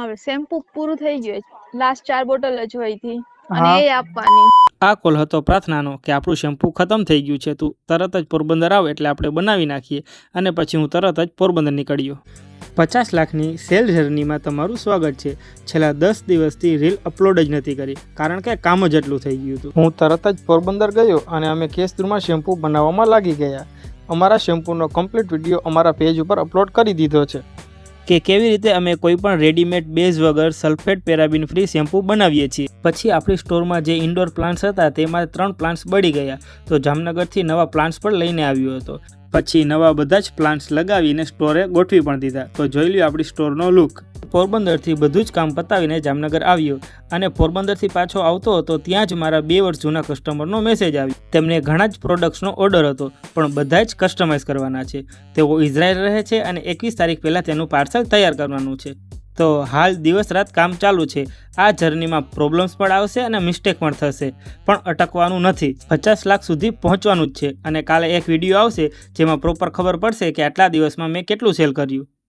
હવે શેમ્પુ પૂરું થઈ ગયું છે, લાસ્ટ 4 બોટલ જ હોય હતી અને હા એ આપવાની. આ કોલ હતો પ્રાર્થનાનો કે આપણું શેમ્પૂ ખતમ થઈ ગયું છે, તું તરત જ પોરબંદર આવ એટલે આપણે બનાવી નાખીએ. અને પછી હું તરત જ પોરબંદર નીકળ્યો. 50 લાખની સેલ જર્નીમાં તમારું સ્વાગત છે. છેલ્લા 10 દિવસથી રીલ અપલોડ જ નથી કરી કારણ કે કામ જ એટલું થઈ ગયું હતું. હું તરત જ પોરબંદર ગયો અને અમે કેસદુરમાં શેમ્પૂ બનાવવામાં લાગી ગયા. અમારા શેમ્પૂનો કમ્પ્લીટ વિડીયો અમારા પેજ ઉપર અપલોડ કરી દીધો છે કે કેવી રીતે અમે કોઈ પણ રેડીમેડ બેઝ વગર સલ્ફેટ પેરાબિન ફ્રી શેમ્પૂ બનાવીએ છીએ. પછી આપણી સ્ટોરમાં જે ઇન્ડોર પ્લાન્ટ્સ હતા તેમાં 3 પ્લાન્ટ્સ બળી ગયા, તો જામનગરથી નવા પ્લાન્ટ્સ પણ લઈને આવ્યો હતો. પછી નવા બધા જ પ્લાન્ટ્સ લગાવીને સ્ટોરે ગોઠવી પણ દીધા. તો જોઈ લ્યો આપણી સ્ટોરનો લુક. પોરબંદરથી બધું જ કામ પતાવીને જામનગર આવ્યો અને પોરબંદરથી પાછો આવતો હતો ત્યાં જ મારા 2 વર્ષ જૂના કસ્ટમરનો મેસેજ આવ્યો. તેમને ઘણા જ પ્રોડક્ટ્સનો ઓર્ડર હતો પણ બધા જ કસ્ટમાઇઝ કરવાના છે. તેઓ ઇઝરાયલ રહે છે અને 21 તારીખ પહેલાં તેનું પાર્સલ તૈયાર કરવાનું છે. તો હાલ દિવસ રાત કામ ચાલુ છે. આ જર્નીમાં પ્રોબ્લેમ્સ પણ આવશે અને મિસ્ટેક પણ થશે, પણ અટકવાનું નથી. 50 લાખ સુધી પહોંચવાનું જ છે અને કાલે એક વિડીયો આવશે જેમાં પ્રોપર ખબર પડશે કે આટલા દિવસમાં મેં કેટલું સેલ કર્યું.